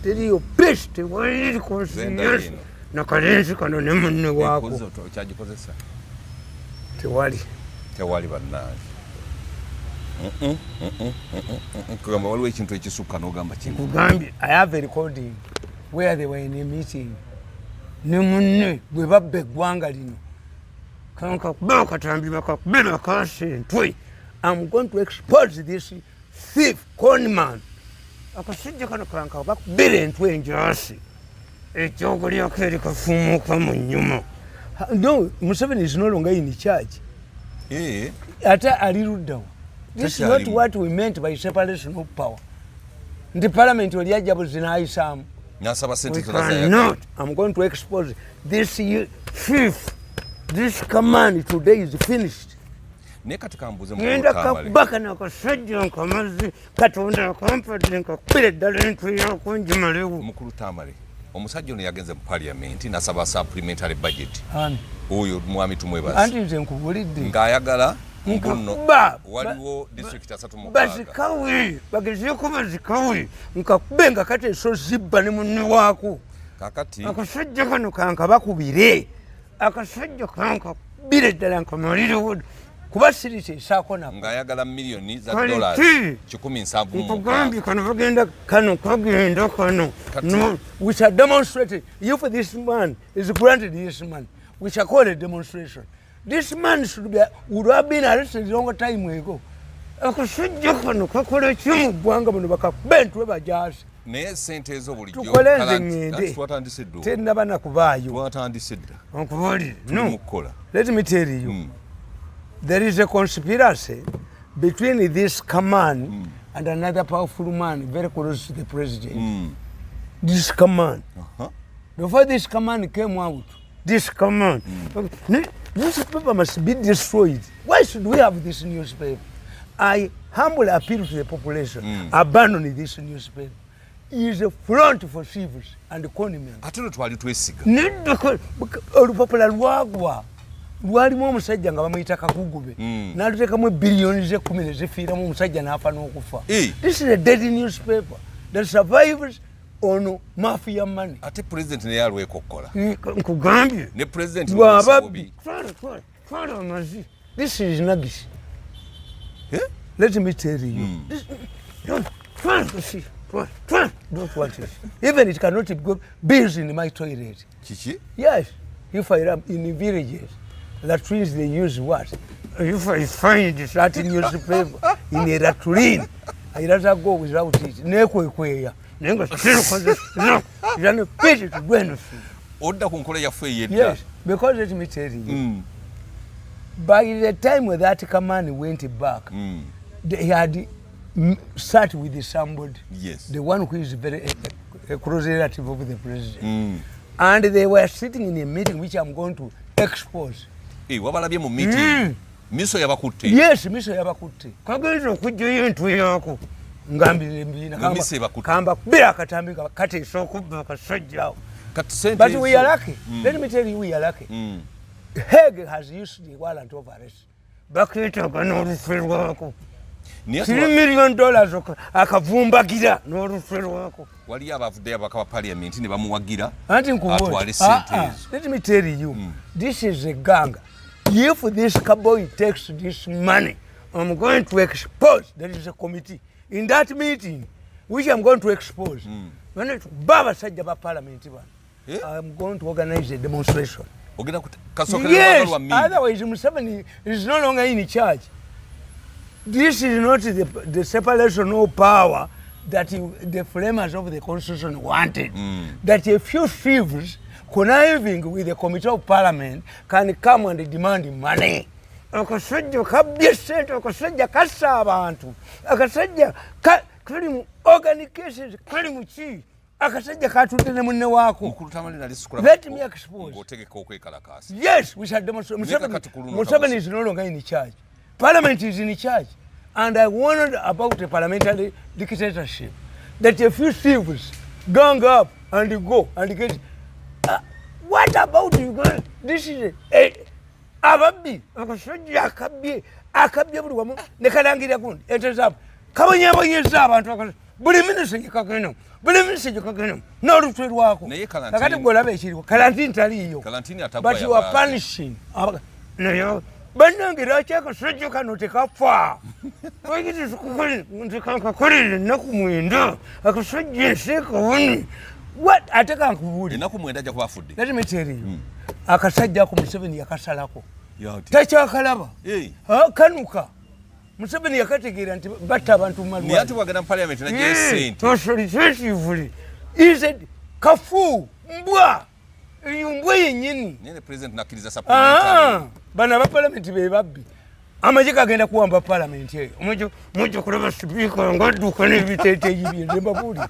teriyo best wali conscious na kalenzi kano ne munne wako kyagikozesa tewali bannange kugamba waliwo ekintu ekisukka n'ogamba kugambye I have a recording where they were in a meeting ne munne bwe babba eggwanga lino kankakuba Akatambi bakakubeba kasentwe I'm going to expose this thief conman akasajja kano kanka bakubira entwe enjaasi ekyokulyako eri kafuumuuka mu nnyuma. No, Museveni is no longer in charge. Ate ali luddawa. This is not what we meant by separation of power. The parliament oli ajja buzinayisaamu. We cannot. I'm going to expose this thief. This command today is finished. Ngenda kakubaka nakasajja nkamazi Katonda akampadde nkakubira eddala entwe yako njimalewo. Mukulu Tamale omusajja ono yagenze mu parliament nasaba supplementary budget. Oyo mwami tumwebaza. Anti nze nkubulidde. Ng'ayagala mbuno waliwo district 3 mu bazikawe bagezeeko bazikawe nkakube nga kati eso zibba ne munne waako. Kakati akasajja kano kanka bakubire. Akasajja kanka kubira eddala nkamalirewo. Kuba siriti esaako nako. Ng'ayagala millions za dollars 170 mu mukagambye kano bagenda kano kagenda kano. No, we shall demonstrate. If this man is granted this man, we shall call a demonstration. This man would have been arrested a longer time ago. Akasajja kano kakola ki mu ggwanga muno bakabentwe bajaasi. Naye sente ezo bulijjo tukolenze ngende tennaba nakubaayo. Twatandise dda. Onkubuulire. No. Let me tell you. There is a conspiracy between this command and another powerful man very close to the president. This command. Before this command came out, this command. Newspaper must be destroyed. Why should we have this newspaper? I humbly appeal to the population, abandon this newspaper. It is a front for thieves and conmen. Ate twali twesiga. Olupapula lwagwa. Lwalimu omusajja nga bamuyita Kakugube n'aluteekamu billions 10 ezifiiramu omusajja n'afa n'okufa. This is a dead newspaper that survives on mafia money. Ate president naye alwekokkola. Nkugambye ne president lwababi. This is nagisi. Let me tell you. Don't watch it. Even it cannot go bills in my toilet. Chichi? Yes. If I am in villages, latrines they use what? If I find that newspaper in a latrine, I rather go without it. Nekwekweya. Nenga still no. Pity to go. Oda kunkola yafe yedda. Yes, because let me tell you. By the time when that command went back, they had sat with somebody. Yes. The one who is very a close relative of the president. And they were sitting in a meeting which I'm going to expose. Wabalabye mu meeting. Miso yabakutte. Yes, miso yabakutte. Kagenza okujjayo entwe yako. Ngambire mbina kamba kubira Akatambi kati esokubba akasajja. But we are lucky. Let me tell you, we are lucky. Hague has used the warrant of arrest. Baketaga n'olufe lwako. $3 million akavumbagira n'olufe lwako. Wali abavudde abaka parliament ne bamuwagira. Anti nkubonye. Let me tell you, this is a gang. If this cowboy takes this money, I'm going to expose. There is a committee in that meeting which I'm going to expose. When it's Baba Sajaba Parliament, I'm going to organize a demonstration. Yes, otherwise Museveni is no longer in charge. This is not the separation of power that the framers of the constitution wanted. That a few thieves conniving with the committee of parliament can come and demand money. Akasajja kabye sente, akasajja kassa abantu, akasajja kali mu organizations, kali mu ki, akasajja katudde ne munne waako. Let me expose. Yes, we shall demonstrate. Museveni is no longer in charge. Parliament is in charge. And I warned about a parliamentary dictatorship. That a few thieves gang up and go and get. What about you guys? This is a ababi. Akasajja akabye buli wamu ne kalangira gundi. Intercepted. Kabanyabanyeza abantu buli minister jikagenda n'olutwe lwako kakati gwolaba ekiriwo kalantini taliiyo but you are punishing bannange lwaki akasajja kano tekafa nkakolere ennaku 9 akasajja enseekawuni ate kankubuulire let me tell you akasajja ako Museveni yakasalako takyakalaba kanuka Museveni yakategeera nti batta abantu mumalwaliro kafu mbwa mbwa yennyini bano abapalamenti be babbi Amaziga agenda kuwamba palamenti eyo mujja kulaba sipiika ngadduka n'ebiteeteeyi bye nembabuulira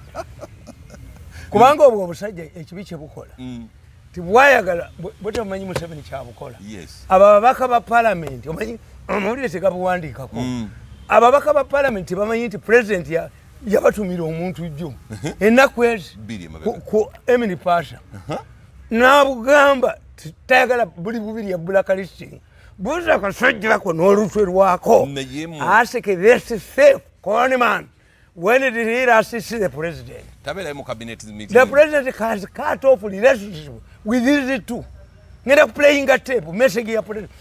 kubanga obwo obusajja ekibi kye bukola tibwayagala bwetamanyi Museveni kyabukola ababaka ba palamenti omanyi amawulire tegabuwandiikako ababaka ba palamenti bamanyi nti president yabatumira omuntu jjo ennaku ezi ku Emily Pasha n'abugamba tayagala buli bubiri ya blacklisting buuza akasajja ako n'olutwe lwako ask this safe Conman when did he assist the president? The president has cut off relationship with these two. Ngenda playing a tape message ya president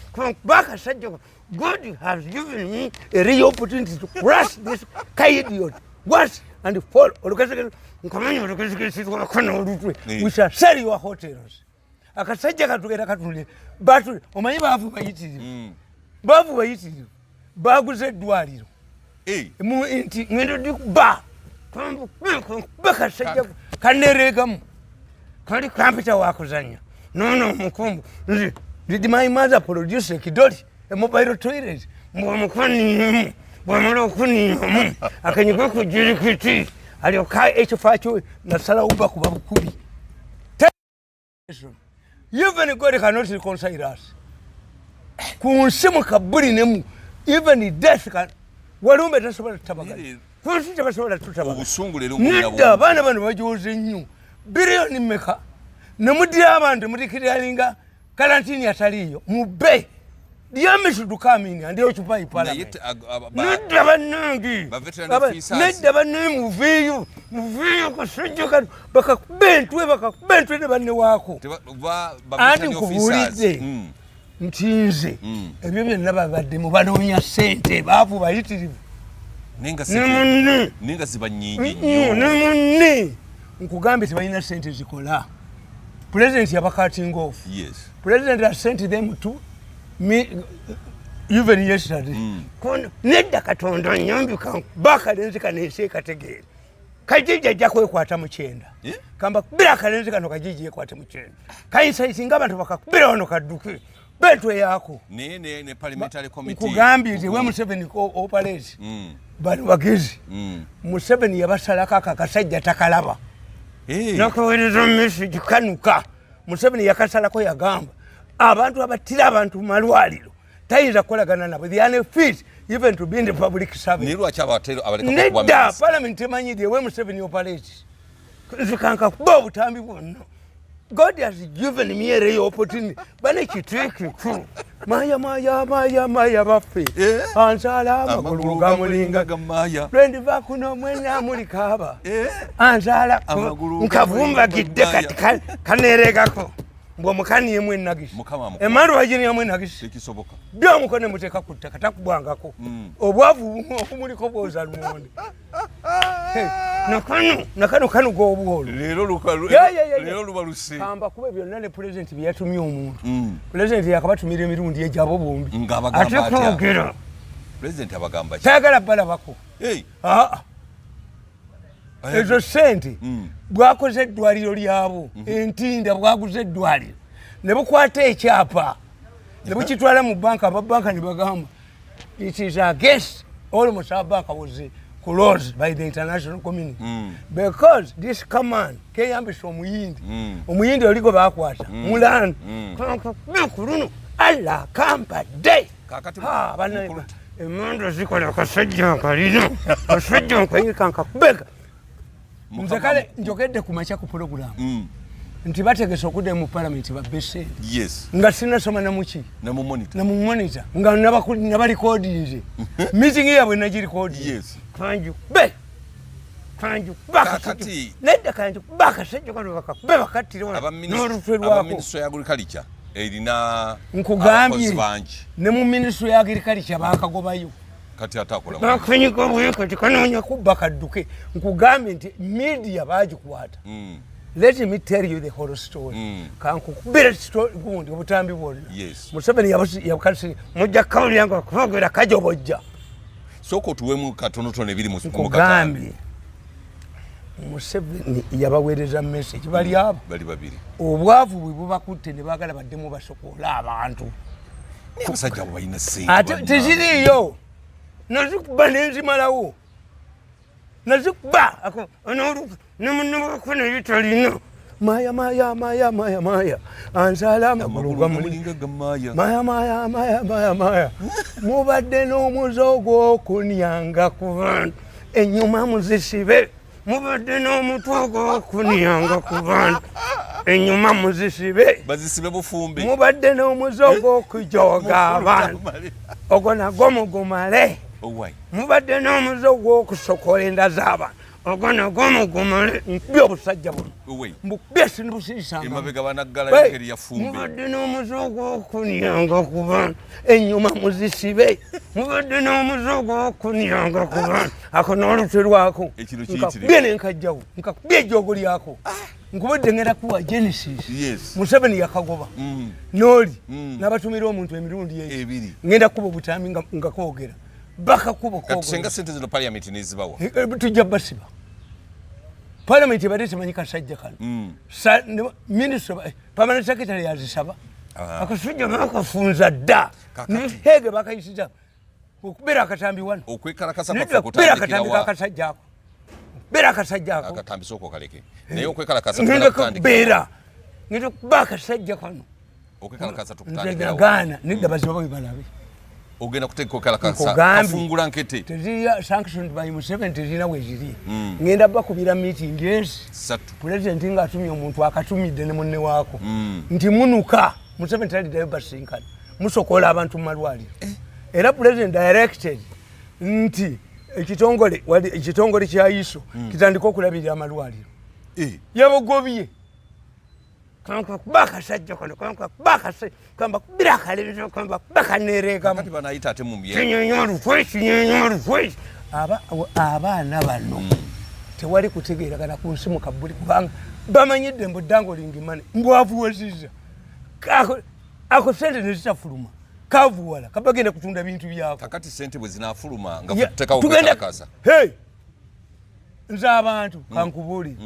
back asajja God has given me a real opportunity to crush this idiot once and for we shall sell your hotels. Akasajja katugenda katulire batu omanyi baavu bayitirivu baguze eddwaliro nti ngendo dikuba bakasajja kaneregamu kali kampita wakuzanya no mukumbu did my mother produce a kidoli a mobile toilet mwamukwani bwamala okunimu akanyiko kujirikiti alioka ekifacho nasala uba kuba bukubi. Even God cannot reconcile us. Kunsimu kaburi nemu even death can walumbe tasobola tabagala. Kunsi tasobola tutabagala. Obusungulero nida bana bajoze nnyo. Billion meka nemudira abantu mudikiralinga karantini ataliyo mube diamisu dukamini ndio chupa ipala nida banangi nida banani muviyo kasujjuka bakakubentwe ne banne wako andi nkubulidde ntinze ebyo byonna babadde mu banoonya ssente baavu bayitirivu ninga zibanyingi nnyo nemunne nkugambye tebalina ssente zikola. President yaba cutting off. Yes. President has sent them to me even yesterday. Nedda Katonda nyambika bakalenzi kanese kategere. Kajija jako ekwata mu kyenda. Kamba bira kalenzi kano kajiji ekwata mu kyenda. Kayisa isinga abantu bakakubira ono kadduke. Betwe yako. Ne parliamentary committee. Kugambye we Museveni ko operate. Bali bagezi. Museveni yabasalaka kakasajja takalaba. Nakowereza message kanuka. Museveni yakasalako yagamba abantu abatira abantu malwaliro tayinza kukolagana nabo they are fit even to be in the public service. Niru achabatero abaleka kuwa Nedda parliament emanyide we Museveni operate zikanka kuba butambi bwonna. God has given me a real opportunity. Bane kitweke ku maya bafe ansala amagulu gamulinga gamaya twendi bakuno mwenya muri kaba ansala nkavumba gidde kati kaneregako mbwo mukani yemwe nagisi emaru wajini yemwe nagisi kisoboka byo mukone muteka kutaka takubwangako obwavu okumuliko bwoza lumonde nakano kanu go obwolo lero lubaluse kamba kube byonna ne president byatumye omuntu president yakabatumira emirundi ejabo bombi ate kwogera president abagamba tagala bala bako ezo sente bwakoze eddwaliro lyabo entinda bwaguze eddwaliro ne bukwata ekyapa ne bukitwala mu banka ababanka ne bagamba it is against almost our bank was closed by the international community because this command keyambisa omuyindi oligo bakwata mulanda kuruno alla kampa day bana emondo zikola kasajja kalino kasajja kayika nkakubeka mzakale njogedde kumacha ku program nti bategese okude mu parliament babese yes nga sina soma na muchi na mu monitor nga nabali codinze meeting yabwe najiri code yes kanju be kanju baka nedda kanju baka sejjo kano bakakuba bakattire wala n'olutwe lwako Ministerial ya agriculture erina nkugambye ne mu Ministerial ya agriculture bakagobayo kati atakola bakanyika bwe kati kanoonya kubba kadduke nkugambye nti media bagikwata let me tell you the whole story kankukubira story gundi obutambi bwonna Museveni yabakasi mujja kauli yangu okuvogera kajobojja soko tuwemu katonotono ebiri mu Katambi Museveni yabaweereza message bali abo bali babiri obwavu bwe bubakutte ne baagala baddemu basokola abantu abasajja abo balina sente ate teziriyo nazikuba nenzimalawo nazikuba nemunabakona yitalina maya ansalama maya mubadde n'omuzogo okunyanga ku bantu ennyuma muzisibe mubadde n'omutwe gw'okunyanga ku bantu ennyuma muzisibe bazisibe bufumbi mubadde n'omuzogo okujoga abantu ogwo nagwo mugumale mubadde n'omuzogo okusokola enda z'abantu ogwo nagwo mugumale nkubye obusajja buno mbukubye sinubusiriisanga mubadde n'omuzogo okunyanga ku bantu ennyuma muzisibe mubadde n'omuzogo okunyanga ku bantu ako n'olutwe lwako nkakubye nenkajjawo nkakubye ejjoogo lyako nkubadde ngenda kuwa Genesis Museveni yakagoba n'oli n'abatumira omuntu emirundi ebiri ngenda kuba obutambi nga koogera bakakuba katusenga sente zino Parliament nezibawa tujja basiba Parliament ebadde temanyi kasajja kano Permanent Secretary yazisaba akasujja bakafunza dda nehege bakayisiza okubera akatambi wano okwekalakasa akatambi kakasajja ako bera akasajja ako akatambi soko kaleke naye okwekalakasa tukutandikira ngito kuba akasajja kano okwekalakasa tukutandikira gana nidda baziba babalabe ogenda kuteeka okwekalakasa kafungula nkete teziya sanctioned by Museveni tezina weziri ngenda bakubira meeting president nga atumye omuntu akatumidde ne munne waako nti munuka Museveni taliddayo basinkana musokola abantu mu malwaliro era president directed nti ekitongole kya iso kitandika okulabirira amalwaliro yabogobye bakasajja kono kamba kubira kalezo kamba bakanereka kati banayita ate mu bye abaana bano tewali kutegeeragana ku nsi mu kabuli kubanga bamanyidde mbu ddango lingimane mbwavuwasiza ako sente nezitafuluma kavuwala kabagenda kutunda bintu byako kakati sente bwe zinafuluma nga futeka okwekalakasa nze abantu kankubuli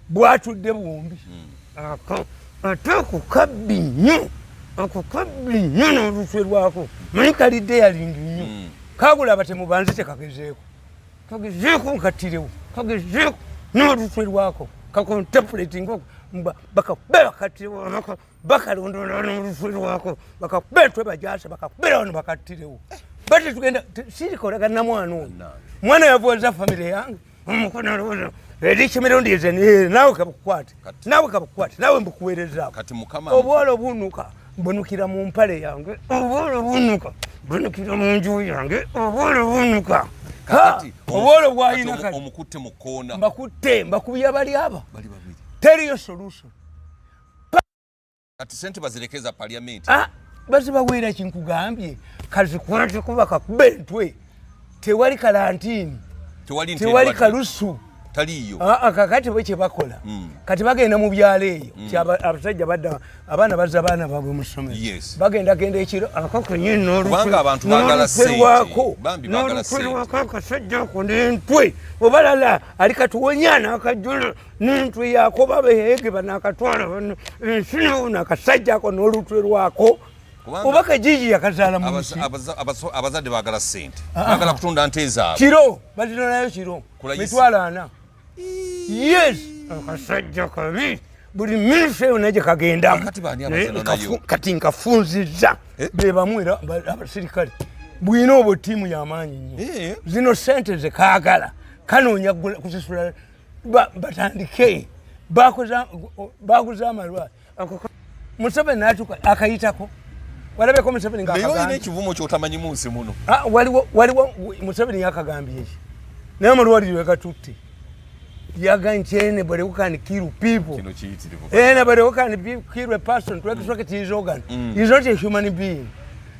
bwatudde bwombi ate akukabbi nnyo n'olutwe lwako manyi kalidde yalingi nnyo kagula abatemu banze tekagezeeko nkattirewo kagezeeko n'olutwe lwako kacontemplating bakakube bakattirewo bakalondola n'olutwe lwako bakakube etwe bajasa bakakubera wano bakattirewo bate tugenda sirikolagana na mwana oyo mwana yavuwaza famire yange omukono alowooza erikimerondi eze nawe kabukwate nawe mbukuweerezaako obwala obunuka mbunukira mu mpale yange obwala obunuka mbunukira mu nju yange obwala obunuka obwala obwayina kati omukutte mu koona mbakubye bali aba teriyo solution kati sente bazirekeza Parliament bazibaweera kinkugambye kazikwate kuba kakube ntwe tewali kalantini tewali kalusu taliyo kakati bwe kyebakola kati bagenda mu byalo eyo abasajja badda abaana bazza abaana baabwe mu ssomero bagendagenda ekiro akakonye n'olutwe akasajja ako n'entwe obalala ali katuwonya n'akajjula n'entwe yaako babeege banaakatwala ensi nowona akasajja ako n'olutwe lwako oba kajiji yakazaala mu nsi abazadde baagala ssente baagala kutunda nte zaabwe kiro bazinonayo kiro mitwalo 4 yes akasajja kabi buli ministry yonna gye kagenda kati nkafunzizza be bamu era abasirikale bwina obwo ttiimu y'amaanyi nnyo zino ssente ze kaagala kanoonya kusasula batandike baguza amalwali Museveni n'atuuka akayitako walabeko Museveni ng'akagambye ekivumo ky'otamanyi mu nsi muno waliwo Museveni yakagambye eki naye amalwaliro yagatutte Yaganchi anybody who can kill people. Anybody who can kill a person to extract his organ. He's not a human being.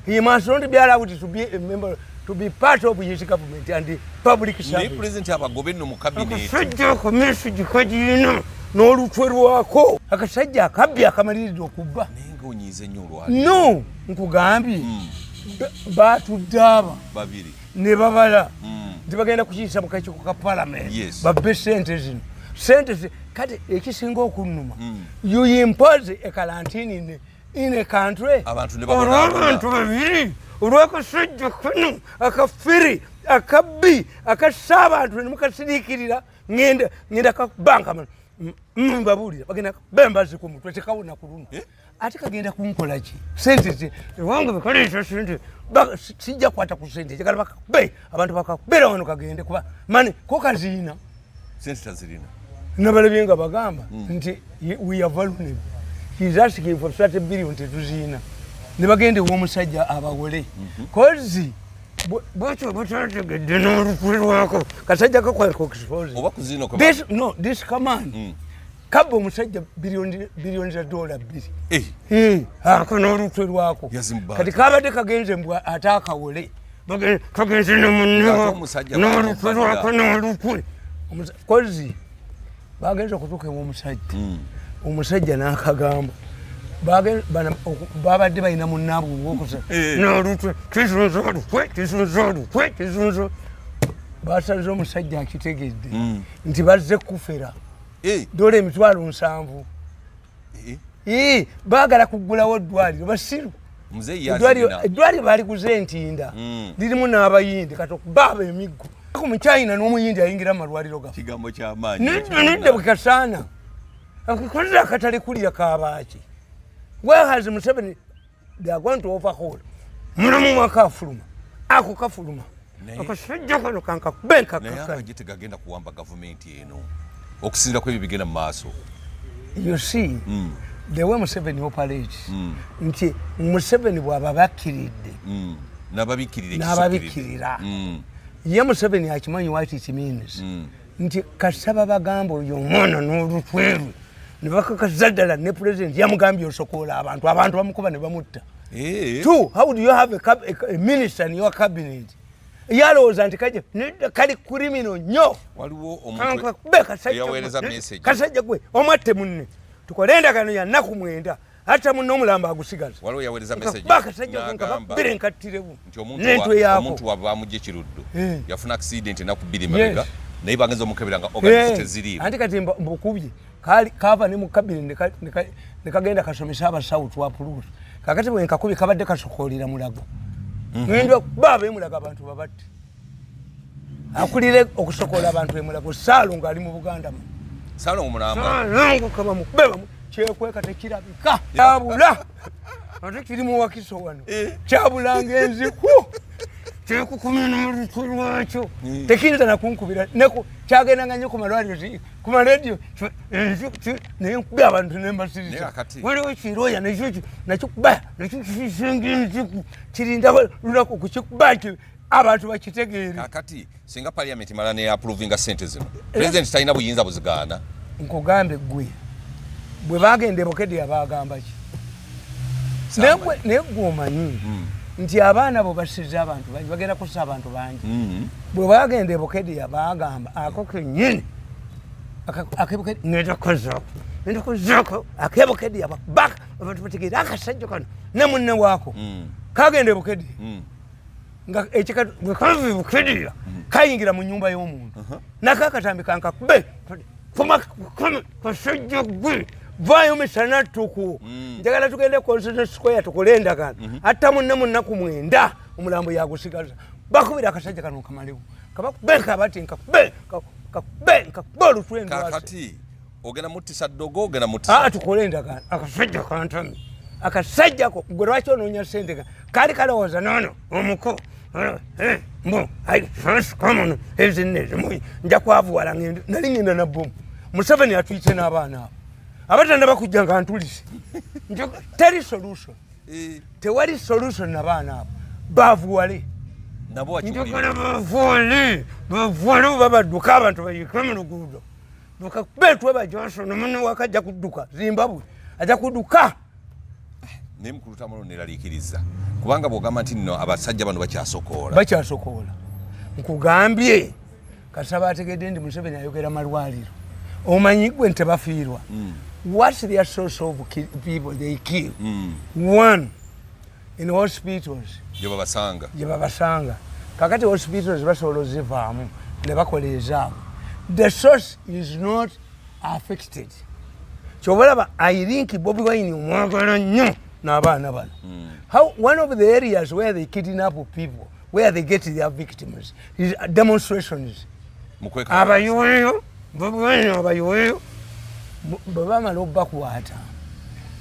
He must not be allowed to be a member, to be part of his government and the public service. The president have a government mu cabinet. Akasajja message kajino n'olutweru wako. Akasajja akabya akamaliriza okubba. Nenga onyize nnyo olwali. No, nkugambye. Batudaba. Babiri. Ne babala. Tibagenda kukiyisa mu kakiiko ka Parliament. Yes. Babbe sente zino. Sente kati ekisinga okunnuma. You impose a quarantine in a country. Abantu ne babona. Olw'akasajja kano akafiri akabbi akassa abantu ne mukasiriikirira ngenda kabanka mbabuulira bagenda bembazi ku mutwe tekawona ku luno ate kagenda kunkola ki sente ze ewange bekalesa sente sijja kwata ku sente njagala bakabe abantu bakabera wano kagende kuba mani ko kaziina sente tazirina nabalabye nga bagamba nti we are vulnerable. He's asking for 30 billion tetuziina ne bagende w'omusajja abawole kozi bwekyo bwekyategedde n'olukulwako kasajja kakwaka expose oba kuzino kwa this command kabba omusajja billions za dola 2 ako n'olukulwako kati kabadde kagenze mbwa ate akawole kagenze n'olukulwako n'olukule kozi bagenze okutuuka ew'omusajja omusajja n'akagamba babadde balina munnaabwe obwokusa n'olutwe kisunzo basaze omusajja akitegedde nti bazze kufera dola $7,000 baagala kuggulawo eddwaliro basiru eddwaliro baliguze ntinda lirimu n'abayindi kati okubaaba emiggo mu China n'omuyindi ayingira mu malwaliro gafe kigambo ky'amaanyi nidde bwe kasaana akakolera akatale kulira kabaaki. Where has Museveni? They are going to overhaul. Mulamu mwakafuluma. Ako kafuluma. Akasajja kano kanka benka kaka. Naye abajete gagenda kuwamba government eno. Okusinzira kwebyo bigenda mu maaso. You see, the way Museveni operates. Nti Museveni bw'aba bakkiridde. N'ababikirira. Ye Museveni akimanyi what it means. Nti kasaba bagamba oyo omwana n'olutweru. Ne bakakaza ddala ne president yamugambye osokola abantu bamukuba ne bamutta. Two, how do you have a minister in your cabinet? Yalowooza nti kali criminal nnyo. Waliwo omuntu yaweereza message. Kasajja gwe omwatte munne. Tukole endagaano ya nnaku 9 ate munne omulamba agusigaza. Waliwo yaweereza message. Bakasajja gwe nkattirewo. Nti omuntu wabamujje kiruddo. Yafuna accident ennaku 2 mabega. Naye bagenza omukebera nga organization ziriimu. Anti kati mbukubye kava ne mu cabinet ne kagenda kasomesa abasawo twapulusa. Kakati bwe nkakubi kabadde kasokolera mulago. Ngendo baba emulaga abantu babatte. Akulire okusokola abantu emulago Salo ngali mu Buganda. Salo omulamba. Salo kama mu beba kyekweka tekirabika. Tabula. Ate kiri mu wakiso wano. Kyabula ngenziku. Kyekukumina mu lwakyo. Tekiyinza nakunkubira neko kyagenda nnyo ku malwaliro ku radio naye nkubye abantu n'embasiriza. Waliwo kiroya nakyo kuba nakyo kisingenziku kirinda lunaku kukikuba abantu bakitegeere. Kakati singa parliament mala ne approvinga sente zino president talina buyinza buzigaana. Nkugambe gwe bwe bagende Bokedi abagamba ki negwe omanyi nti abaana bo basiza abantu bangi bagenda kussa abantu bangi bwe bagende Bokedi abagamba ako kenyini akebokedi netakozako akebokedi ababaka abantu bategeera akasajja kano ne munne waako kagende Bokedi nga ekikatu bwe kavi Bokedi kayingira mu nyumba y'omuntu nakakatambi kankakube kasajja gwe vayo misana tuku njagala tugende Constitution Square tukole endagaano atta munne munnaku 9 omulambo yagusigaza bakubira akasajja kano kamalewo kabakubenka bati nkakubenka bolu twendo kakati ogenda mutisa dogo ogenda mutisa tukole endagaano akasajja kantami akasajja ko gwe lwaki onoonya sente kali kalowooza nono omuko mbo first common ezinne nja kwavuwala ngendo nali ngenda na bomu Museveni atwite n'abaana abo abatanda bakujja nga ntulise teri solution tewali solution n'abaana abo bavuwale njagala bavuwale babadduka abantu bayike mu luguudo bakakubetwa ba Johnson nomune wakajja kudduka Zimbabwe ajja kudduka ne mukulu Tamale neralikiriza kubanga bogamba nti nno abasajja bano bakyasokola nkugambye kasaba ategedde ndi Museveni ayogera malwaliro omanyi gwe ntebafiirwa what's the source of people they kill one in hospitals jebabasanga kakati hospitals basobola ozivaamu ne bakola ezaabwe the source is not affected kyobalaba I Bobi Wine omwagala nnyo n'abaana bano how one of the areas where they kidnap people where they get their victims is demonstrations abayiweeyo Bobi Wine abayiweeyo bwebamala obbakwata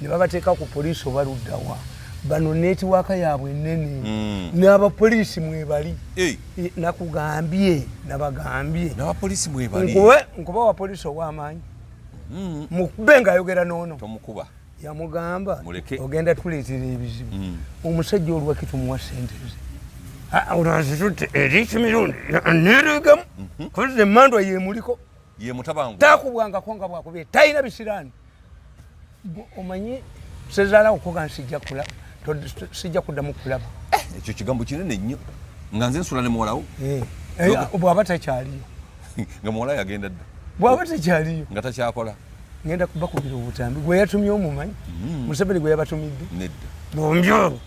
ne babateeka ku poliisi obaluddawa bano netiwaaka yaabwe ennene n'abapoliisi mwebali nakugambye nabagambye n'abapoliisi mwebali nkuba wa poliisi ow'amaanyi mukube ng'ayogera noono tomukuba yamugamba ogenda tuleetera ebizibu omusajja olwaki tumuwa sente ze olwazitutte eriiki mirundi neregamu koze emmandwa yemuliko takubwangako nga bwakubye talina bisiraani omanyi sezaala okuga sijja kuddamu kulaba ekyo kigambo kinene nnyo nga nze nsula ne muwalawo bw'aba takyaliyo nga muwala yagenda dda bw'aba takyaliyo nga takyakola ngenda kubakubira obutambi gwe yatumye omumanyi Museveni gwe yabatumidde nedda bombyolo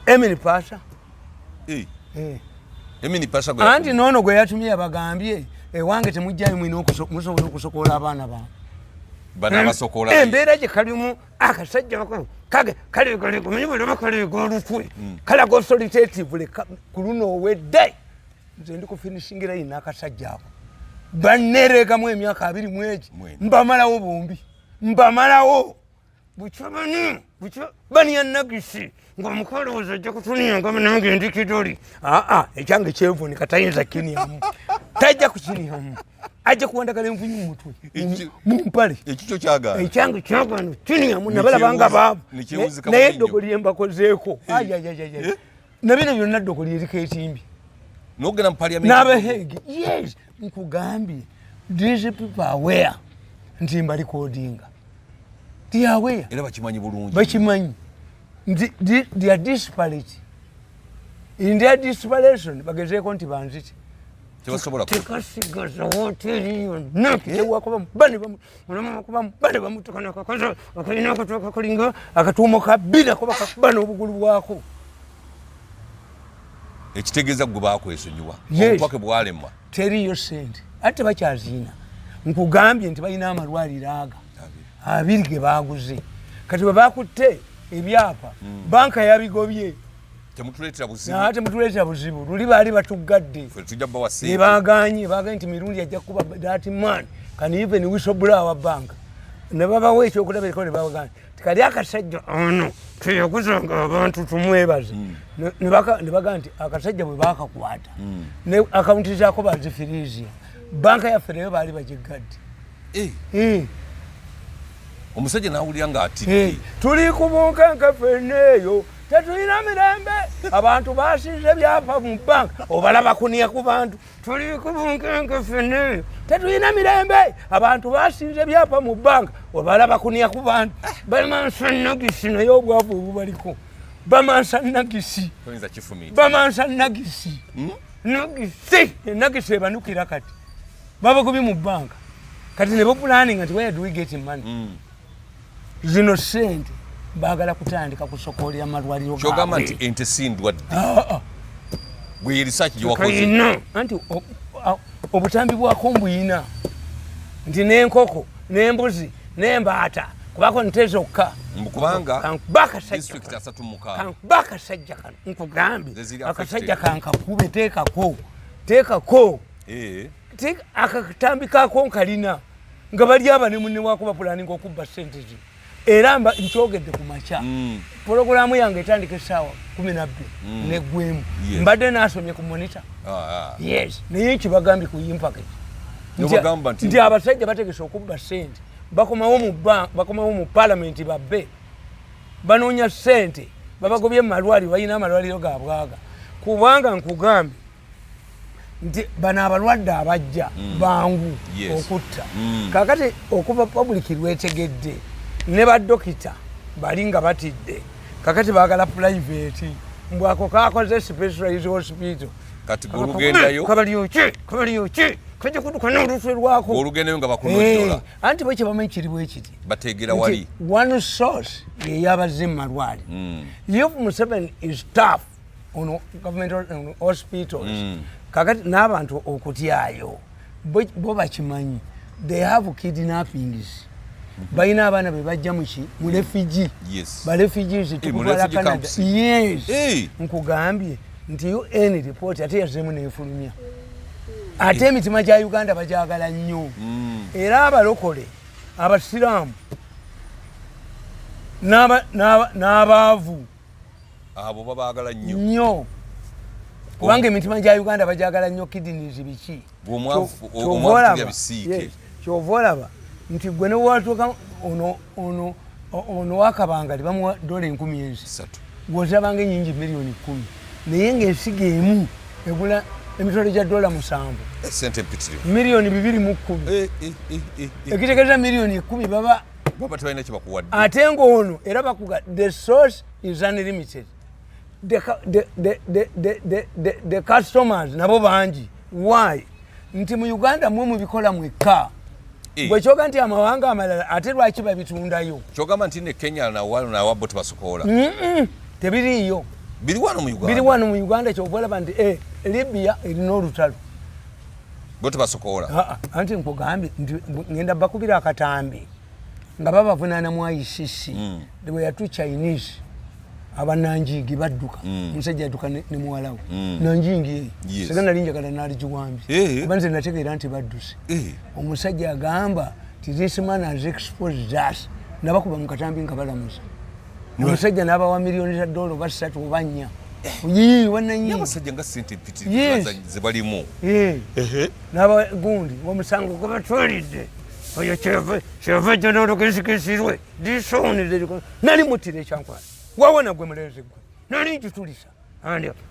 Emini Pasha anti noono gwe yatumye yabagambye ewange temujjayo mwina musobola okusokola abaana bawe embeera gye kalimu akasajja kaleega olukwe kalaga authoritative ku luno owedde nze ndi kufinishingira yina akasajja ako bannereegamu emyaka 2 mwegi mbamalawo bombi mbamalawo bukyabani baniyanagisi ng'omukolooza ajja kutuniyanga nange ndi kidoli ekyange kyevunika tayinza kiniamu tajja kukiniamu ajja kuwandagala envunyi mu mutwe mumpale ekikyo kyagana ekyange kyagana kiniamu nabalabanga baavu naye eddogo lyembakozeeko nabino byonna ddoko lyeriko etimbi nogenda mu Parliament n'abahege yes nkugambye these people are aware nti mbalikodinga they are aware era bakimanyi bulungi bakimanyi they are disparate in their desperation bagezeeko nti banziti tebasobola tekasigaza hoteri yonna kitewako bane bamutukana akakozo akalina akatoka kalinga akatuumo kabbira kuba kakubana obugulu bwako ekitegeeza gwe bakwesonyiwa obupake bwalemwa teriyo sente ate bakyaziina nkugambye nti balina amalwaliro aga 2 ge baguze kati bwe bakutte ebyapa banka yabigobye temutuleetera buzibu luli baali batuggadde ebaganye nti Mirundi ajja kuba that man can even whistleblower bank ne babawo ekyokulabirako ne babagana tikali akasajja ono teyaguzanga abantu tumwebaze ne bagana nti akasajja bwe bakakwata ne akaunti zaako bazifiriizia banka yaffe nayo baali bagiggadde omusajja nawulira nga ati tuli ku bunkenke ffenneeyo tetulina mirembe abantu basinze byapa mu banka obalaba kuniya ku bantu tuli ku bunkenke ffenneeyo tetulina mirembe abantu basinze byapa mu banka obalaba kuniya ku bantu bamansa nagisi naye obwavu obubaliko bamansa nagisi nagisi ebanukira kati babagobye mu banka kati ne bopulaninga nti where do we get money zino sente baagala kutandika kusokolera amalwaliro gaabwe kyogamba nti ente sindwadde gwe research gyewakoze anti obutambi bwako mbuyina nti n'enkoko n'embuzi n'embaata kubako nte zokka kubanga district 36 bakasajja kano nkugambye akasajja kankakube teekako akatambi kako nkalina nga bali abane munne wako bapulaninga okubba sente zino era nkyogedde ku makya pologulamu yange etandika essaawa 12 neggwemu mbadde naasomye ku monitor yes naye ekibagambye ku impact nti abasajja bategese okubba sente bakomawo mu Parliament babbe banoonya sente babagobye mu malwaliro balina amalwaliro gaabwaga kubanga nkugambye nti bano abalwadde abajja bangu okutta kakati okuva public lwetegedde ne badokita bali nga batidde kakati baagala private mbwako kakoze specialized hospital kati bulugendayo kabalyoki kajja kuduka n'olutwe lwako olugendayo nga bakunodola anti bwe kibamanyi kiri bwe kiti bategera wali one source yeyabazze mu malwali if Museveni is tough on government hospitals kakati n'abantu okutyayo bo bakimanyi they have kidnappings balina abaana be bajja mu refugee ba refugees tukutwala Canada nkugambye nti UN report ate yazemu n'efulumya ate emitima gya Uganda bajagala nnyo era abalokole abasiraamu n'abaavu abo babaagala nnyo kubanga emitima gya Uganda bajagala nnyo kidneys biki kyova olaba nti gwe newatuuka ono wakabangali bamuwa $10,000 gwozabanga enyingi $1,000,000 naye ng'ensiga emu egula emitwalo gya $7 $210,000 ekitegeeza $10,000 baba tebalina kyebakuwadde ate ng'ono era bakuga the source is unlimited the customers nabo bangi why nti mu Uganda mwe mubikola mwekka bwe kyoga nti amawanga amalala ate lwaki babitundayo kyogamba nti ne Kenya nawabo tebasokoola tebiriiyo biri wano mu Uganda kyova olaba nti Libya erina olutalo bo tebasokoola anti nkugambye nti ngenda bakubira akatambi nga babavunaana mu ICC bwe yatu Chinese abananjigi badduka omusajja adduka ne muwalawo nanjingi segana linjagala naligiwambye kuba nze nategeera nti badduse omusajja agamba ti this man has exposed us nabakuba mu katambi nga balamuza omusajja n'abawa $3 oba 3 oba 4 wananyabasajja nga sente mpitiriza zebalimu n'aba gundi omusango gubatwalidde oyo kyeva jja n'olugesikisirwe disonere nali mutire ekyankwala wawona gwe mulenzi gwe nali nkitulisa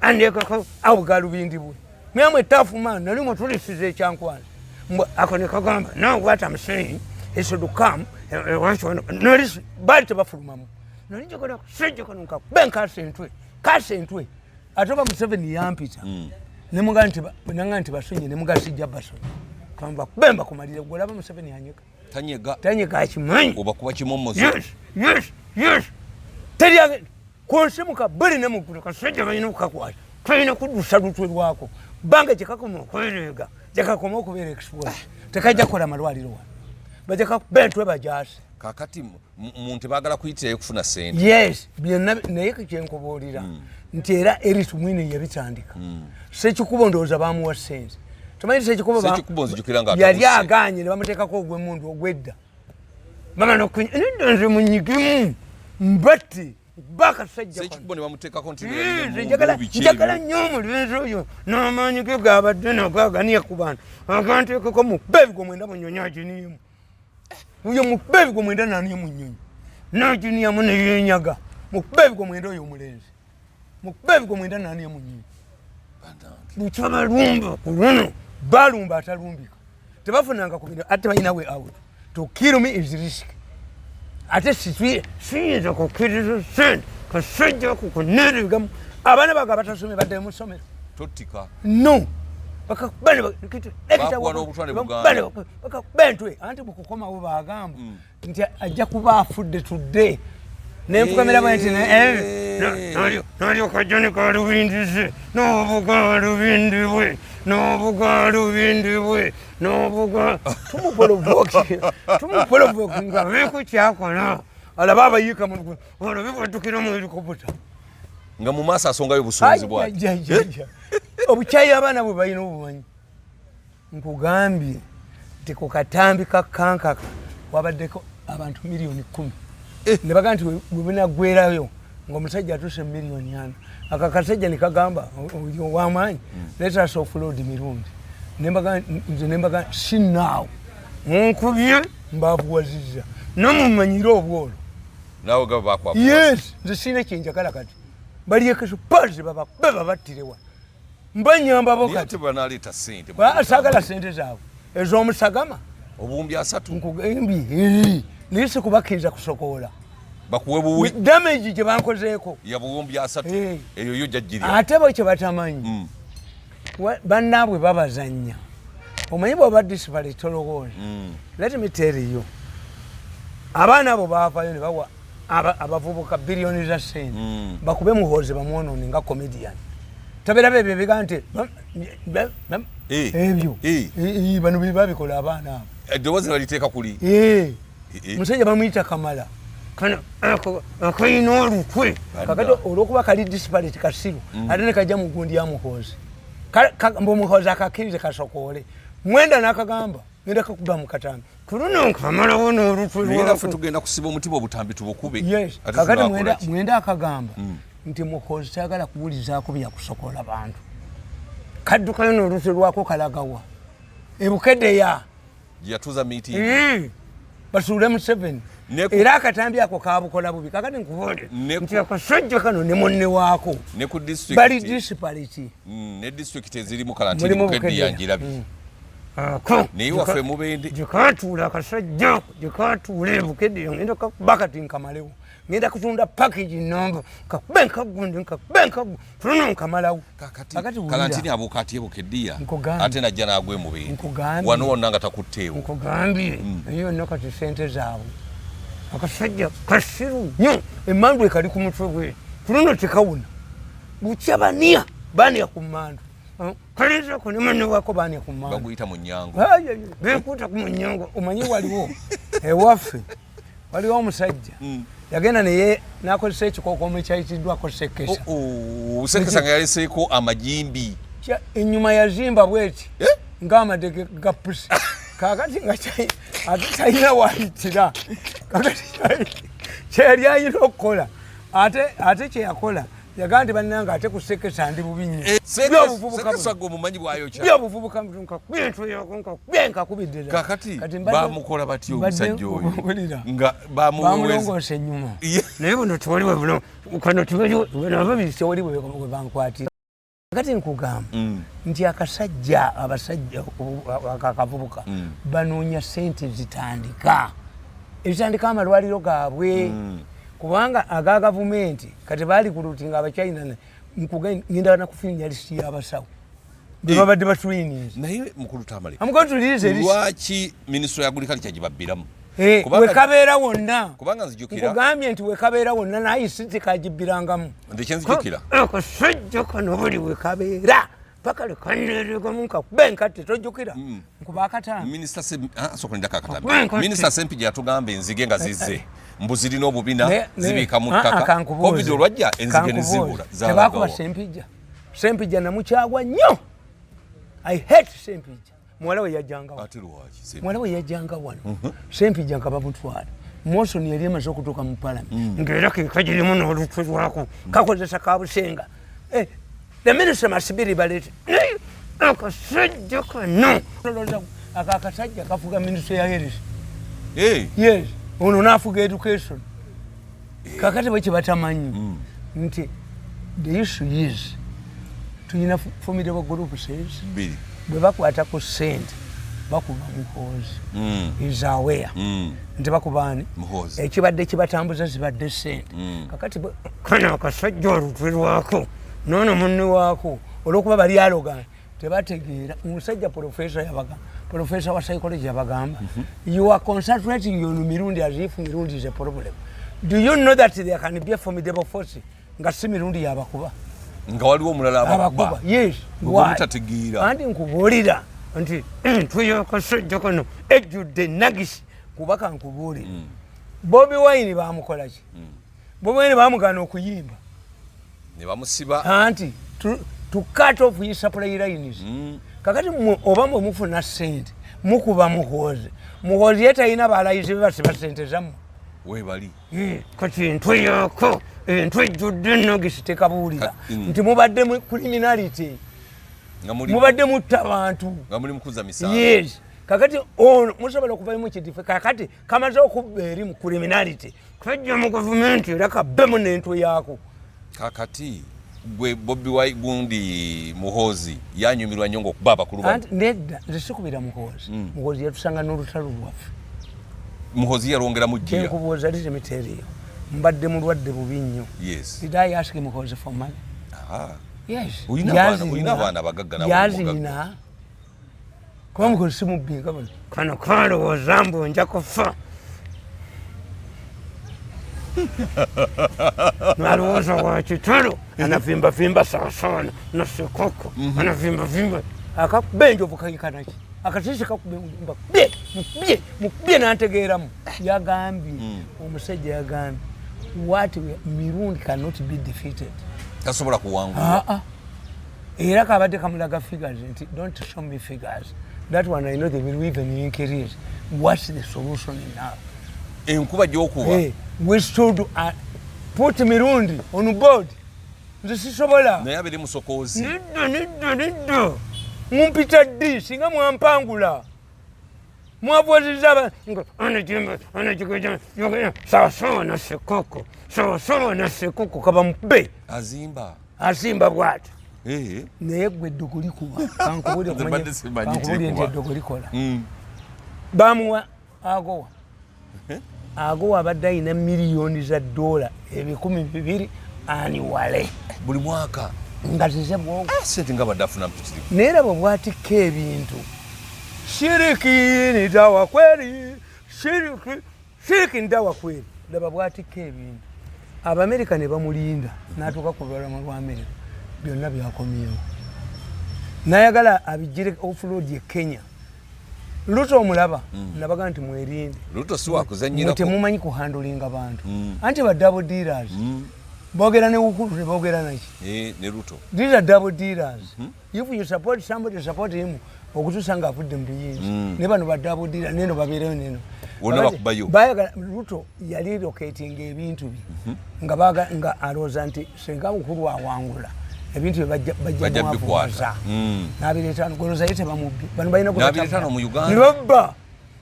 andekako abugalubindi bwe myamwe tafu man nali mutulisiza ekyankwala ako ne kagamba now what I'm saying is to come nali bali tebafulumamu nali njagala kusejja kano nkakubenka kasentwe ate oba Museveni yampita nemugamba nti basonye nemugasijja basonye kamba kubemba kumalire gwe olaba Museveni tanyega akimanyi oba kuba kimomozo yes teri konsemuka bali ne mugulu kasejja balina okukakwata tulina kuddusa lutwe lwako banga gyekakoma okwerega gyekakoma okubeera expose tekajja kukola malwaliro wano bajjaka bentwe bajasi kakati muntu bagala kuyitirayo kufuna sente yes byonna naye kyenkubuulira nti era Eric Mwine yabitandika sekikubo ndowooza bamuwa sente tumanyi sekikubo yali aganye ne bamuteekako ogw'emundu ogw'edda bama noknze munyigimu mbatti bakasajja njagala nnyo omulenzi oyo n'amaanyi ge gaabadde nagaganiya ku bantu aganteekeko mu beebi gwe mwenda munyonyi aginiimu uyo mu beebi gwe mwenda naniye mu nnyonyi n'aginiyamu ne yenyaga mu beebi gwe mwenda oyo omulenzi mu beebi gwe mwenda naniye mu nnyonyi bukya balumba ku luno balumba atalumbika tebafunanga ku bino ate balina we out to kill me is risk ate siyinza kukkiriza sente kasajja kukuneregamu abaana baga batasome badde mu ssomero totika no bakakubentwe anti bukukomawo bagamba nti ajja kuba afudde tudde nenfukamira bwe nti nalyoka joni kalubindize n'obuga lubindi bwe n'obuga lubindi bwe n'obuga tumupolovoki nga beeku kyakola alaba abayiika mu olabe bwaddukira mu helikopita nga mu maaso asongayo busunzi bwati obukyayi abaana bwe balina obumanyi nkugambye nti ku katambi kakankaka wabaddeko abantu $1,010,000 ne baga nti bwe bunaggwerayo ng'omusajja atuse $1,400,000 akakasajja ne kagamba ow'amaanyi let us offload Mirundi nembaga sinaawo munkubye mbaabuwazizza nomumanyire obwolo nawe gaba bakwapa yes nze sina kyenjagala kati bali ekeso pazi baba battirewa mbanyamba bokati banaleta sente asagala sente zaabwe ez'omusagama obuwumbi 3 nkugambye nisi kubakiriza kusokola bakuwe buwi damage gye bankozeeko ya buwumbi 3 eyo yo jajjirya ate bo kye batamanyi bannaabwe babazannya omanyi bw'oba disipali tolowooza let me tell you abaana abo baavayo ne bawa abavubuka biliyoni za sente bakube muhoozi bamwonoone nga comedian tabera bebyo biga nti ebyo bano bye babikola abaana abo eddoboozi baliteeka kuli musajja bamuyita kamala kano akalina olukwe kakati olwokuba kali disparity kasiru ate ne kajja mu gundi ya muhoozi mb'omuhoozi akakkirize kasokoole mwenda n'akagamba ngenda kakuba mu katambi kuno nkamalawo n'olutwe tugenda kusiba omutima obutambi tubukube kakati mwenda akagamba nti muhoozi kyagala kubulizaako byakusokola bantu kaddukayo n'olutwe lwako kalagawa ebukeddeya yatuza meeting basuule mu 7 era akatambi ako kabukola bubi kakati nkubonde nti akasajja kano ne munne waako bali disparity ne district ezirimu kalantini bukedde yanjirabi naye waffe mubende gyekatuula akasajja gyekatuula bukedde ngenda kakubakati nkamalewo ngenda kutunda package nomba kakubenkagundi nkakubenkagu tuno nkamalawo kakati kalantini abukati bukeddiya ate najja nagwe mubende wano wonna nga takutteewo nkugambye eyo nno kati sente zaabwe akasajja kasiru nnyo emmandu ekali ku mutwe gwe tuno tekawuna bukyabaniya baniya ku mmandu kalizako ne manne wako baniya ku mmandu baguyita mu nnyango bekuuta ku munyango omanyi waliwo ewaffe waliwo omusajja yagenda naye nakozesa ekikookomo ekyayitiddwako sekesa sekesa nga yaleseeko amajimbi ennyuma yazimba bweti ng'amadege ga pusi kakati nga ate talina wayitira kakati kyeyali ayina okukola ate kyeyakola yagaa nti bannanga ate kusekesa ndi bubi nnyo byobuvubuka nkakubidde kakati bamukola batya omusajja oyo nga bamulongoosa ennyuma naye buno tewaliwe buno kano tewali we bankwatira kakati nkugamba nti akasajja abasajja akavubuka banoonya sente zitandika ezitandika amalwaliro gaabwe kubanga aga gavumenti kati baali kulutinga abachina ngenda nakufinya listi y'abasawo babadde batwinize naye mukulu Tamale amukotulize lwaki ministro ya agriculture kyagibabbiramu wekabeera wonna kubanga nzijukira nkugambye nti wekabeera wonna naye siti kagibbirangamu ndekyenzijukira akasajja kano buli wekabeera paka lekanerigamu nkakubenkatte tojjukira nkuba akatambi minisita sempi gyatugamba enzige nga zizze mbu zirina obubina zibiika mu ttaka covid olwajja enzige nezibula tebakuba sempijja namukyagwa nnyo I hate sempijja muwala we yajjanga wano sempijja nga bamutwala mosoni yali emaze okutuuka mu Parliament ng'era kekagirimu n'olutwe lwako kakozesa kabusenga the minister must be liberated akasajja kano akakasajja kafuga ministry ya health yes ono nafuga education kakati bwe kibatamanyi nti the issue is tulina formidable group says bwe bakwata ku sente bakuba muhoozi is aware nti bakubani ekibadde kibatambuza zibadde sente kakati kana akasajja olutwe lwako nono munne waako olwokuba bali alogana tebategeera omusajja professor wa psychology yabagamba you are concentrating on Mirundi as if Mirundi is a problem. Do you know that there can be a formidable force nga si Mirundi yabakuba nga waliwo omulala abakuba yes mutategeera andi nkubuulira nti tuyo akasajja kano ejjudde nagisi kubaka nkubuulira Bobi Wine bamukola ki Bobi Wine bamugana okuyimba ne bamusiba anti to cut off his supply lines kakati oba mwe mufuna sente mukuba muhoozi yetayina balayizi basiba sente zammwe webali kati entwe yako entwe ejjudde nagisi tekabuulira nti mubadde mu criminality mubadde mutta abantu nga muli mukuza misango yes kakati ono musobola okuvamu kidife kakati kamaze okubba eri mu criminality kajja mu gavumenti era kabbemu n'entwe yaako kakati gwe Bobby Wine gundi Muhozi yanyumirwa nnyo okuba abakulu ba nedda nze sikubira Muhozi Muhozi yatusanga n'olutalo lwaffe Muhozi yalongera mujjira nkubuuza liti Ministerial mbadde mulwadde bubi nnyo yes did I ask Muhozi for money yes ulina abaana bagagga nawe yazina kuba Muhozi simubbiga kano kalowooza mbu nja kufa nalowooza wa kitalo anavimba sawasawa nasekoko anavimba akakuba enjovu kayikanaki akatisi kakuba mukubye nantegeeramu yagambye omusajja yagambye what Mirundi cannot be defeated tasobola kuwangula era kabadde kamulaga figures nti don't show me figures that one I know they will even increase what's the solution now enkuba gyokuba we should put Mirundi on board nze sisobola naye abiri musokozi niddo mumpita ddi singa mwampangula mwavozeza sawasawa na sekoko kaba mukube azimba bwati naye gwe eddogo likuba kankubulye nti eddogo likola bamuwa agowa abadde ayina miliyoni za $200 aniwale buli mwaka nga zize bwogo sente nga badde afuna mpitirivu naye bwe bwatikka ebintu shiriki nitawa kweri shiriki nitawa kweri laba bwatikka ebintu Abamerika ne bamulinda n'atuuka ku lubalama lwa Amerika byonna byakomyewo n'ayagala abigire off-road ye Kenya Luto omulaba nabaga nti mwerinde Luto si wakuzannyira ko temumanyi kuhandulinga bantu anti ba double dealers bogera ne ukulu bogera naki ne Luto these are double dealers if you support somebody support him okutusanga afudde mbiyinzi ne bano ba double dealers neno babereyo neno wona bakubayo bayaga Luto yali locating ebintu nga aloza nti senga ukulu awangula ebintu bajja bikwata nabireeta ngoloza yete bamubbi bano balina nabireeta mu Uganda nibabba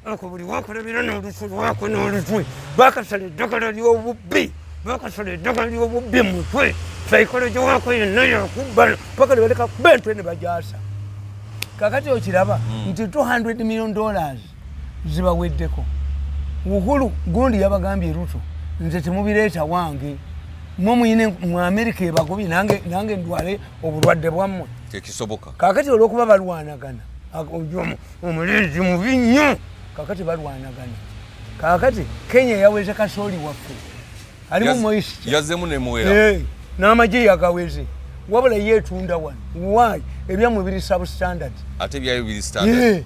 ako buli wakolebera n'olufu lwako n'olutwe bakasala eddagala ly'obubbi bakasala eddagala ly'obubbi mutwe psychology wako yenna yakubba paka libaleka kuba entwe ne bajasa kakati okiraba nti $200 million zibaweddeko Uhuru gundi yabagambye Ruto nze temubireeta wange muyine mu Amerika ebagobi nange ndwale obulwadde bwammwe tekisoboka kakati olwokuba balwanagana omulenzi mubi nnyo kakati balwanagana kakati Kenya yaweze kasooli waffe alimu moist yazemu ne muwera n'amagye yagaweze wabula yeetunda wano why ebyamwe biri substandard ate byayo biri standard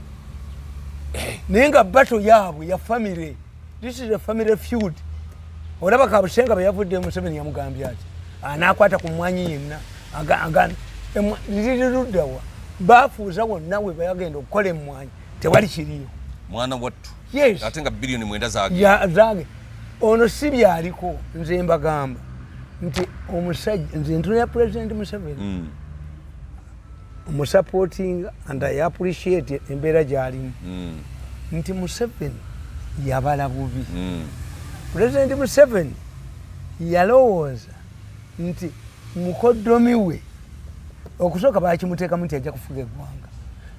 naye nga battle yaabwe ya family this is a family feud olaba kabusenga bayavudde Museveni yamugambye ati anakwata ku mwanyi yenna agana liruddawa bafuuza wonna we bayagenda okukola emmwanyi tewali kiriyo mwana wattu yes ate nga biliyoni 9 zage ono si byaliko nze mbagamba nti omusajja nze ntunya President Museveni supporting and I appreciate embeera gy'alimu nti Museveni yabala bubi President Museveni yalowooza nti mukoddomi we okusooka bakimuteekamu nti ajja kufuga eggwanga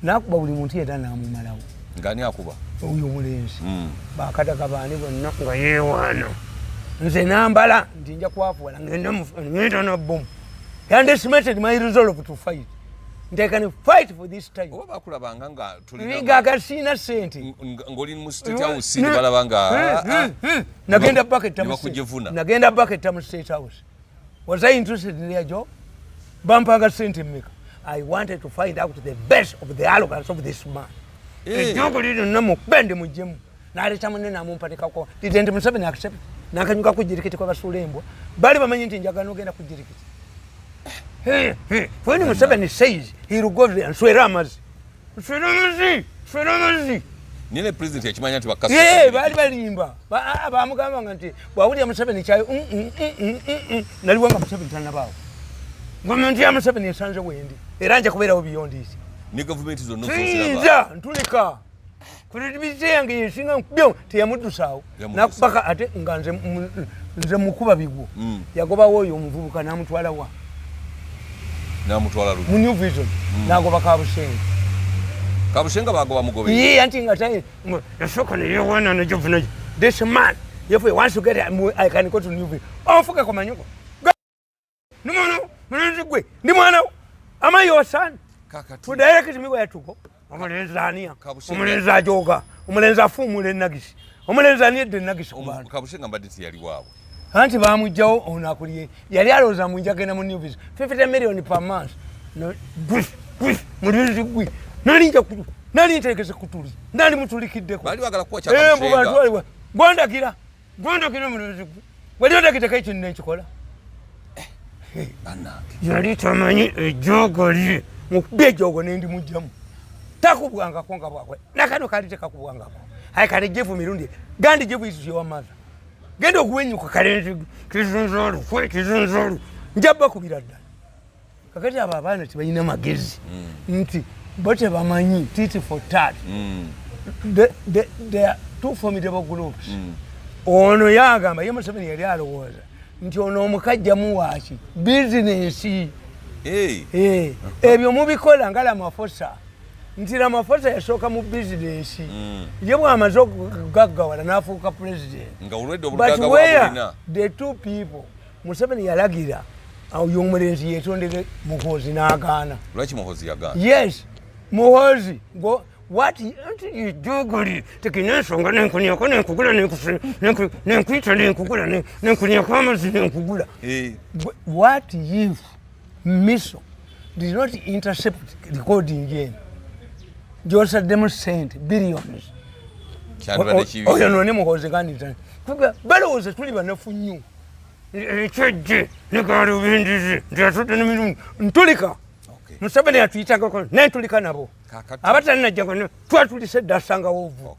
n'akuba buli muntu yenna n'amumalawo ngani akuba oyo omulenzi bakadaga baani bonna nga yeewaana nze nambala nti nja kwafuwala ngenda nabbomu underestimated my resolve to fight nti I can fight for this time oba bakulabanga nga tulina ng'akasiina sente ng'oli mu state house ne balaba nga nagenda baketta mu state house was I interested in their job bampanga sente mmeka I wanted to find out the best of the arrogance of this man ejogo lino namukubende mujjemu n'aleeta munne n'amumpatikako President Museveni accept n'akanyuka ku jirikiti kw'abasuula embwa bali bamanyi nti njagala n'ogenda ku jirikiti when Museveni says he will go there and swear amazzi nile president yakimanya nti bakasa bali balimba bamugambanga nti bwawulira Museveni kyayo naliwanga Museveni tanabaawo gavumenti ya Museveni esanze wendi era nja kubeerawo biyondisi ne gavumenti zonna nzija ntulika credibility yange yesinga nkubyo teyamudusaawo nakubaka ate nga nze mukuba bigwo yagobawo oyo omuvubuka n'amutwala wa namutwala lu mu New Vision nagoba Kabushenga Kabushenga bagoba mugobe ye anti ngatai yashoka ne yona na jovuna this man if we want to get I can go to New Vision ofuka kwa manyuko ni mwana am I your son kaka to direct me where to go omulenzi omulenzi ajoga omulenzi afumule nagisi omulenzi aniyedde nagisi kubantu Kabushenga mbadde yali waabwe anti bamujjawo ono akuliye yali alooza munjagenda mu New Vision 50 million per month no mulenzi gwe nali ntegese kutuli nali mutulikiddeko bali bagala kuwa cha Kabushenga gwondakira mulenzi gwe wali ondakiteka ekintu nekikola yali tamanyi ejogo lye mukubye ejogo nendi mujjamu takubwangako nga bwakwe nakano kali tekakubwangako ayi kale jefu Mirundi gandi jefu isu wa mother genda okuwenyuka kale kizunzolu njabba kubira ddala kakati abo abaana tebalina magezi nti bote bamanyi titi for tat they are two formidable groups ono yagamba ye Museveni yali alowooza nti ono omukajja muwaaki bizinesi ebyo mubikola nga Ramaphosa nti Ramaphosa yasooka mu bizinesi ye bw'amaze okugaggawala n'afuuka president but where the two people Museveni yalagira oyo omulenzi yetondere Muhoozi n'agaana lwaki Muhoozi yagaana yes Muhoozi go what you jogoli tekinensonga nenkuniako nenkugula nenkwita nenkugula nenkuniako amazi nenkugula what if Miso did not intercept recording game Joseph them sent billions oyo none Muhoozi ngandita balowooza tuli banafu nnyo ekyejje negalubindizi ndyatudde nemirundi ntulika Museveni atuyitagako nentulika nabo abatalina jjago twatulise dda asangawo ovu